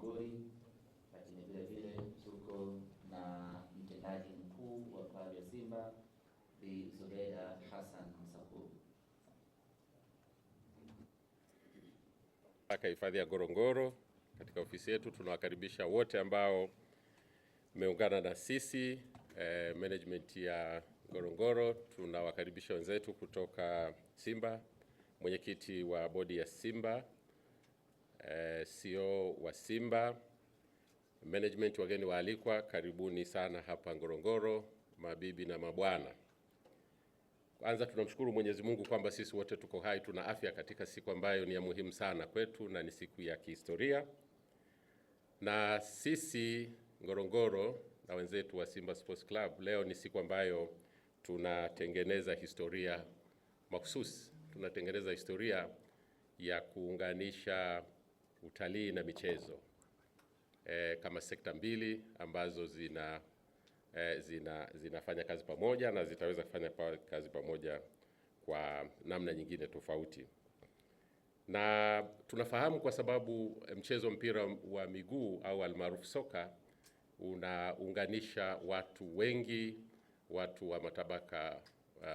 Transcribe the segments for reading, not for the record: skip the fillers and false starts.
halmashauri, lakini vile vile tuko na mtendaji mkuu wa klabu ya Simba Bi Zubeda Hassan Msafuru. Katika hifadhi ya Ngorongoro, katika ofisi yetu tunawakaribisha wote ambao mmeungana na sisi management ya Ngorongoro. Tunawakaribisha wenzetu kutoka Simba, mwenyekiti wa bodi ya Simba, CEO wa Simba, management, wageni waalikwa, karibuni sana hapa Ngorongoro, mabibi na mabwana. Kwanza tunamshukuru Mwenyezi Mungu kwamba sisi wote tuko hai, tuna afya katika siku ambayo ni ya muhimu sana kwetu na ni siku ya kihistoria. Na sisi Ngorongoro na wenzetu wa Simba Sports Club, leo ni siku ambayo tunatengeneza historia mahususi. Tunatengeneza historia ya kuunganisha utalii na michezo kama sekta mbili ambazo zinafanya kazi pamoja na zitaweza kufanya kazi pamoja kwa namna nyingine tofauti. Na tunafahamu kwa sababu mchezo mpira wa miguu au almaarufu soka unaunganisha watu wengi, watu wa matabaka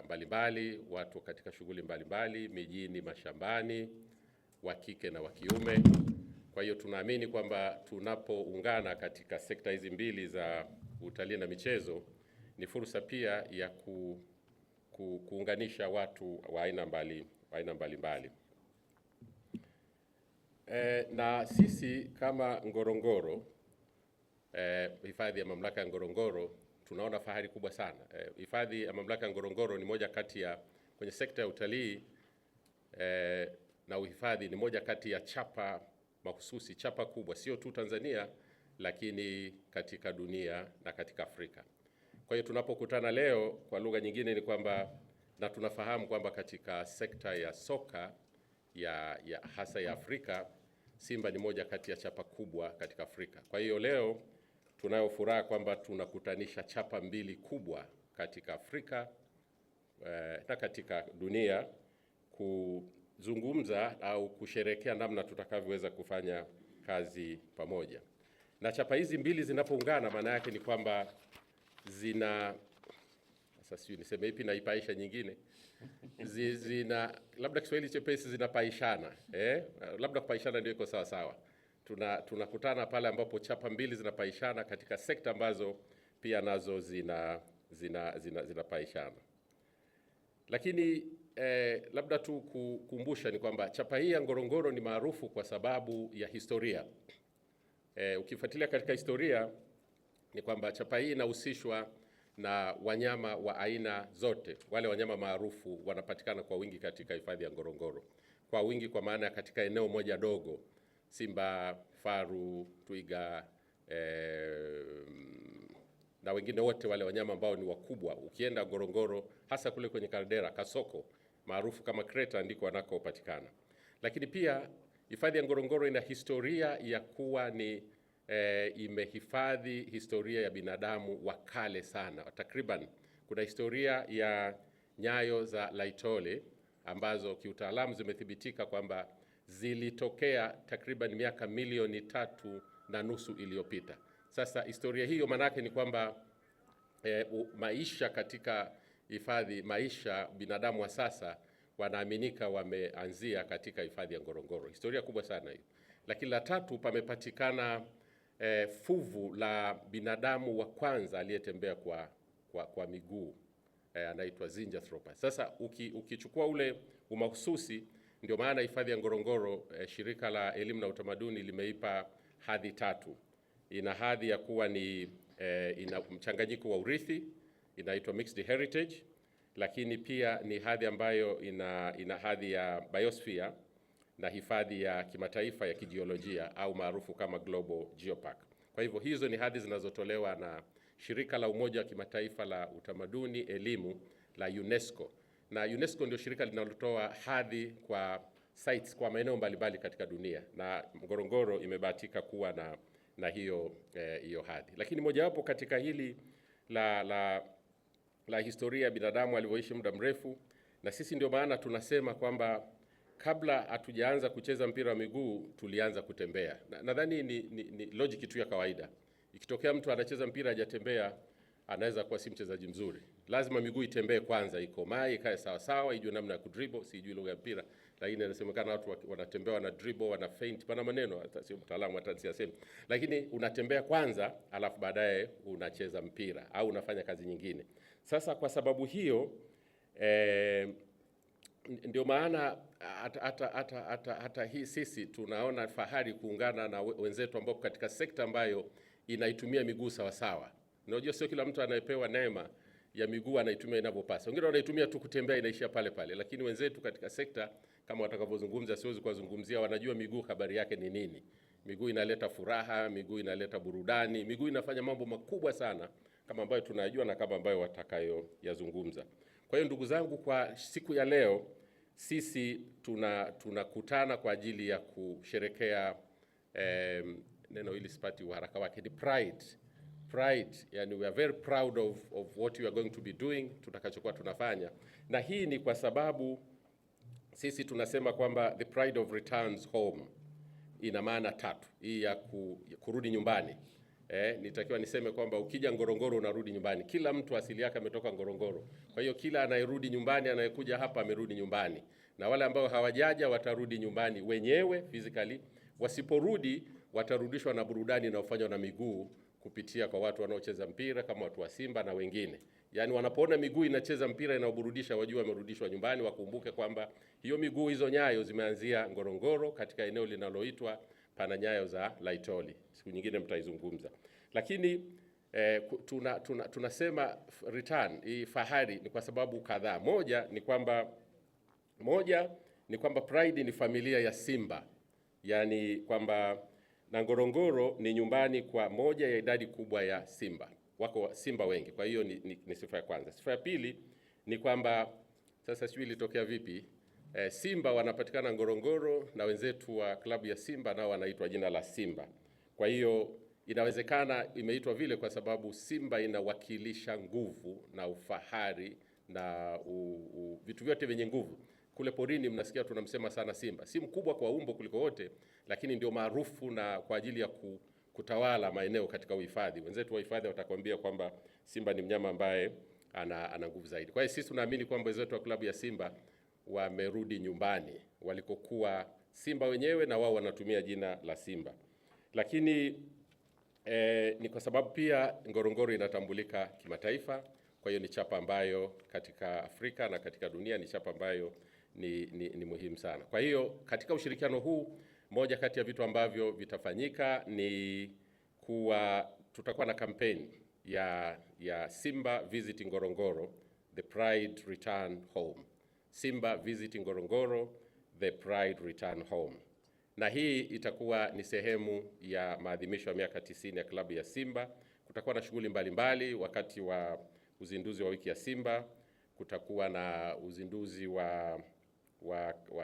mbalimbali, watu katika shughuli mbalimbali, mijini, mashambani, wa kike na wa kiume. Kwa hiyo tunaamini kwamba tunapoungana katika sekta hizi mbili za utalii na michezo, ni fursa pia ya kuunganisha watu wa aina mbalimbali. Na sisi kama Ngorongoro, hifadhi ya mamlaka ya Ngorongoro, tunaona fahari kubwa sana. Hifadhi ya mamlaka ya Ngorongoro ni moja kati ya, kwenye sekta ya utalii na uhifadhi, ni moja kati ya chapa mahususi, chapa kubwa, sio tu Tanzania lakini katika dunia na katika Afrika. Kwa hiyo tunapokutana leo, kwa lugha nyingine ni kwamba, na tunafahamu kwamba katika sekta ya soka hasa ya Afrika, Simba ni moja kati ya chapa kubwa katika Afrika. Kwa hiyo leo tunayo furaha kwamba tunakutanisha chapa mbili kubwa katika Afrika na katika dunia kuzungumza au kusherehekea namna tutakavyoweza kufanya kazi pamoja. Na chapa hizi mbili zinapoungana, maana yake ni kwamba sasa sio niseme ipi na ipaisha nyingine, labda Kiswahili chepesi, zinapaishana. Labda kupaishana ndio iko sawa sawa. Tunakutana pale ambapo chapa mbili zinapaishana katika sekta ambazo pia nazo zinapaishana. Lakini labda tu kukumbusha ni kwamba chapa hii ya Ngorongoro ni maarufu kwa sababu ya historia. Ukifuatilia katika historia ni kwamba chapa hii inahusishwa na wanyama wa aina zote. Wale wanyama maarufu wanapatikana kwa wingi katika hifadhi ya Ngorongoro. Kwa wingi kwa maana katika eneo moja dogo: simba, faru, twiga, na wengine wote wale wanyama ambao ni wakubwa. Ukienda Ngorongoro, hasa kule kwenye kaldera Kasoko maarufu kama Kreta, ndiko wanakopatikana. Lakini pia hifadhi ya Ngorongoro ina historia ya kuwa ni imehifadhi historia ya binadamu wa kale sana. Takriban kuna historia ya nyayo za Laetoli ambazo kiutaalamu zimethibitika kwamba zilitokea takriban miaka 3.5 milioni iliyopita. Sasa historia hiyo manake ni kwamba maisha katika hifadhi, maisha binadamu wa sasa wanaaminika wameanzia katika hifadhi ya Ngorongoro. Historia kubwa sana hiyo. Lakini la tatu, pamepatikana fuvu la binadamu wa kwanza aliyetembea kwa miguu, anaitwa Zinjanthropus. Sasa ukichukua ule umahususi, ndio maana hifadhi ya Ngorongoro, shirika la elimu na utamaduni limeipa hadhi tatu. Ina hadhi ya kuwa ni ina mchanganyiko wa urithi, inaitwa mixed heritage, lakini pia ni hadhi ambayo ina hadhi ya biosphere na hifadhi ya kimataifa ya kijiolojia au maarufu kama Global Geopark. Kwa hivyo hizo ni hadhi zinazotolewa na shirika la Umoja wa Kimataifa la Utamaduni, Elimu la UNESCO. Na UNESCO ndio shirika linalotoa hadhi kwa sites kwa maeneo mbalimbali katika dunia, na Ngorongoro imebahatika kuwa na hiyo hadhi. Lakini mojawapo katika hili la historia ya binadamu alivyoishi muda mrefu, na sisi ndio maana tunasema kwamba kabla hatujaanza kucheza mpira wa miguu tulianza kutembea. Nadhani ni logic tu ya kawaida. Ikitokea mtu anacheza mpira hajatembea, anaweza kuwa si mchezaji mzuri. Lazima miguu itembee kwanza, ikomae, ikae sawa sawa, ijue namna ya kudribble. Sijui lugha ya mpira, lakini inasemekana watu wanatembea, wana dribble, wana feint, pana maneno, hata sio mtaalamu, hata siyasemi. Lakini unatembea kwanza, alafu baadaye unacheza mpira au unafanya kazi nyingine. Sasa kwa sababu hiyo ndio maana hata hii sisi tunaona fahari kuungana na wenzetu ambao katika sekta ambayo inaitumia miguu sawa sawa. Unajua sio kila mtu anayepewa neema ya miguu anaitumia inavyopasa. Wengine wanaitumia tu kutembea, inaishia pale pale. Lakini wenzetu katika sekta kama watakavyozungumza, siwezi kuwazungumzia, wanajua miguu habari yake ni nini. Miguu inaleta furaha, miguu inaleta burudani, miguu inafanya mambo makubwa sana kama ambayo tunajua na kama ambayo watakayoyazungumza. Kwa hiyo ndugu zangu, kwa siku ya leo sisi tunakutana kwa ajili ya kusherekea neno hili sipati uharaka wake, ni pride. Yani we are very proud of what we are going to be doing, tutakachokuwa tunafanya. Na hii ni kwa sababu sisi tunasema kwamba the pride of returns home ina maana tatu. Hii ya kurudi nyumbani. Nitakiwa niseme kwamba ukija Ngorongoro unarudi nyumbani. Kila mtu asili yake ametoka Ngorongoro. Kwa hiyo kila anayerudi nyumbani, anayekuja hapa amerudi nyumbani. Na wale ambao hawajaja watarudi nyumbani wenyewe physically. Wasiporudi watarudishwa na burudani inayofanywa na miguu kupitia kwa watu wanaocheza mpira kama watu wa Simba na wengine. Yaani wanapoona miguu inacheza mpira inaoburudisha, wajua wamerudishwa nyumbani. Wakumbuke kwamba hiyo miguu, hizo nyayo zimeanzia Ngorongoro katika eneo linaloitwa pana nyayo za Laitoli. Siku nyingine mtaizungumza. Lakini tunasema return, hii fahari ni kwa sababu kadhaa. Moja ni kwamba pride ni familia ya Simba. Yaani kwamba na Ngorongoro ni nyumbani kwa moja ya idadi kubwa ya Simba. Wako Simba wengi. Kwa hiyo ni sifa ya kwanza. Sifa ya pili ni kwamba sasa sijui ilitokea vipi, Simba wanapatikana Ngorongoro na wenzetu wa klabu ya Simba nao wanaitwa jina la Simba. Kwa hiyo inawezekana imeitwa vile kwa sababu Simba inawakilisha nguvu na ufahari na vitu vyote vyenye nguvu. Kule porini mnasikia tunamsema sana Simba. Si mkubwa kwa umbo kuliko wote, lakini ndio maarufu na kwa ajili ya kutawala maeneo katika uhifadhi. Wenzetu wa uhifadhi watakwambia kwamba Simba ni mnyama ambaye ana nguvu zaidi. Kwa hiyo sisi tunaamini kwamba wenzetu wa klabu ya Simba wamerudi nyumbani walikokuwa Simba wenyewe, na wao wanatumia jina la Simba. Lakini ni kwa sababu pia Ngorongoro inatambulika kimataifa. Kwa hiyo ni chapa ambayo katika Afrika na katika dunia ni chapa ambayo ni muhimu sana. Kwa hiyo katika ushirikiano huu, moja kati ya vitu ambavyo vitafanyika ni tutakuwa na campaign ya Simba Visit Ngorongoro, The Pride Return Home. Simba Visit Ngorongoro, The Pride Return Home. Na hii itakuwa ni sehemu ya maadhimisho ya miaka 90 ya klabu ya Simba. Kutakuwa na shughuli mbalimbali wakati wa uzinduzi wa wiki ya Simba. Kutakuwa na uzinduzi wa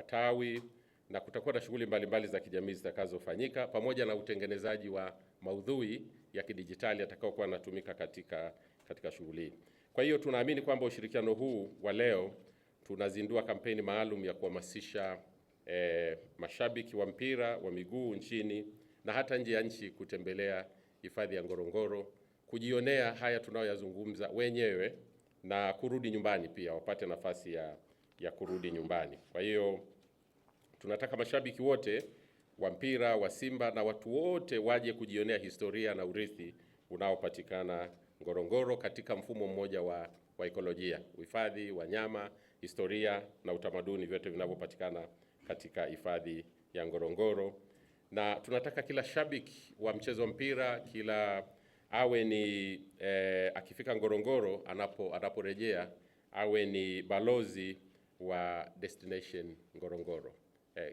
tawi, na kutakuwa na shughuli mbalimbali za kijamii zitakazofanyika pamoja na utengenezaji wa maudhui ya kidijitali atakayokuwa yanatumika katika shughuli hii. Kwa hiyo tunaamini kwamba ushirikiano huu wa leo tunazindua kampeni maalum ya kuhamasisha mashabiki wa mpira wa miguu nchini na hata nje ya nchi kutembelea hifadhi ya Ngorongoro, kujionea haya tunayoyazungumza wenyewe na kurudi nyumbani pia, wapate nafasi ya kurudi nyumbani. Kwa hiyo tunataka mashabiki wote wa mpira wa Simba na watu wote waje kujionea historia na urithi unaopatikana Ngorongoro katika mfumo mmoja wa ekolojia, uhifadhi, wanyama, historia na utamaduni, vyote vinavyopatikana katika hifadhi ya Ngorongoro. Na tunataka kila shabiki wa mchezo wa mpira, kila awe ni akifika Ngorongoro, anaporejea awe ni balozi wa destination Ngorongoro.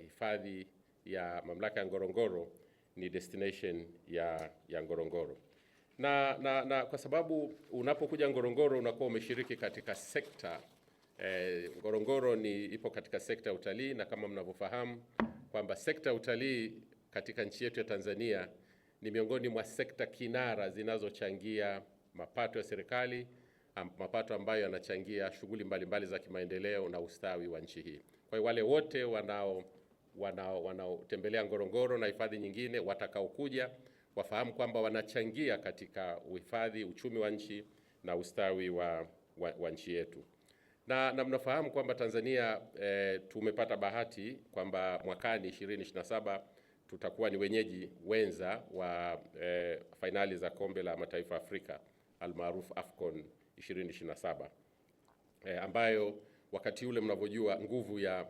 Hifadhi ya mamlaka ya Ngorongoro ni destination ya Ngorongoro. Na kwa sababu unapokuja Ngorongoro unakuwa umeshiriki katika sekta. Ngorongoro ipo katika sekta ya utalii, na kama mnavyofahamu kwamba sekta ya utalii katika nchi yetu ya Tanzania ni miongoni mwa sekta kinara zinazochangia mapato ya serikali, mapato ambayo yanachangia shughuli mbalimbali za kimaendeleo na ustawi wa nchi hii. Kwa hiyo wale wote wanaotembelea Ngorongoro na hifadhi nyingine watakaokuja wafahamu kwamba wanachangia katika uhifadhi, uchumi wa nchi na ustawi wa nchi yetu. Na mnafahamu kwamba Tanzania tumepata bahati kwamba mwakani 2027 tutakuwa ni wenyeji wenza wa fainali za Kombe la Mataifa Afrika almaarufu AFCON 2027, ambayo wakati ule mnavyojua nguvu ya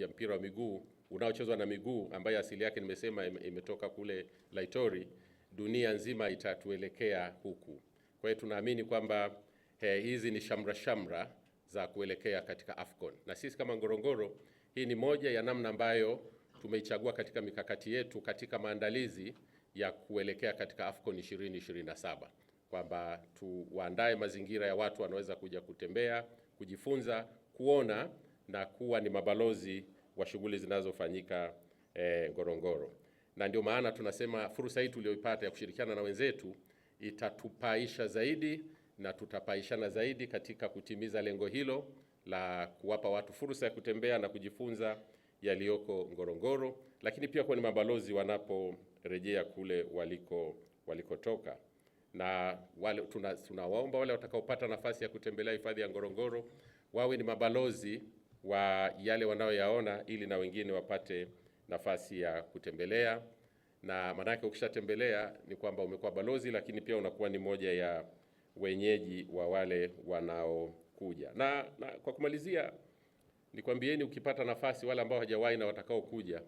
mpira wa miguu unaochezwa na miguu ambayo asili yake nimesema imetoka kule Laitori, dunia nzima itatuelekea huku. Kwa hiyo tunaamini kwamba hizi ni shamra za kuelekea katika AFCON. Na sisi kama Ngorongoro, hii ni moja ya namna ambayo tumeichagua katika mikakati yetu katika maandalizi ya kuelekea katika AFCON 2027, kwamba tuandae mazingira ya watu wanaweza kuja kutembea, kujifunza, kuona na kuwa ni mabalozi wa shughuli zinazofanyika Ngorongoro. Na ndio maana tunasema fursa hii tuliyoipata ya kushirikiana na wenzetu itatupaisha zaidi na tutapaishana zaidi katika kutimiza lengo hilo la kuwapa watu fursa ya kutembea na kujifunza yaliyoko Ngorongoro, lakini pia kuwa ni mabalozi wanaporejea kule walikotoka. Na wale tunawaomba wale watakaopata nafasi ya kutembelea hifadhi ya Ngorongoro wawe ni mabalozi wa yale wanayoyaona, ili na wengine wapate nafasi ya kutembelea. Na maanake ukishatembelea ni kwamba umekuwa balozi, lakini pia unakuwa ni moja ya wenyeji wa wale wanaokuja. Na kwa kumalizia, nikwambieni, ukipata nafasi, wale ambao hawajawahi na watakao kuja,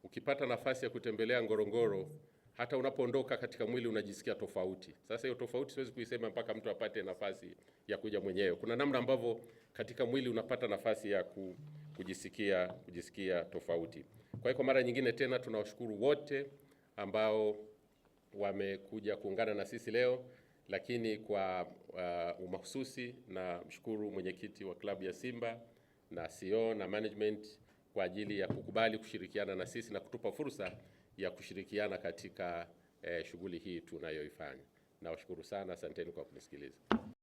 ukipata nafasi ya kutembelea Ngorongoro, hata unapoondoka katika mwili unajisikia tofauti. Sasa hiyo tofauti siwezi kuisema mpaka mtu apate nafasi ya kuja mwenyewe. Kuna namna ambavyo katika mwili unapata nafasi ya kujisikia tofauti. Kwa hiyo kwa mara nyingine tena tunawashukuru wote ambao wamekuja kuungana na sisi leo, lakini kwa umahususi na mshukuru mwenyekiti wa klabu ya Simba na CEO na management kwa ajili ya kukubali kushirikiana na sisi na kutupa fursa ya kushirikiana katika shughuli hii tunayoifanya. Nawashukuru sana, asanteni kwa kunisikiliza.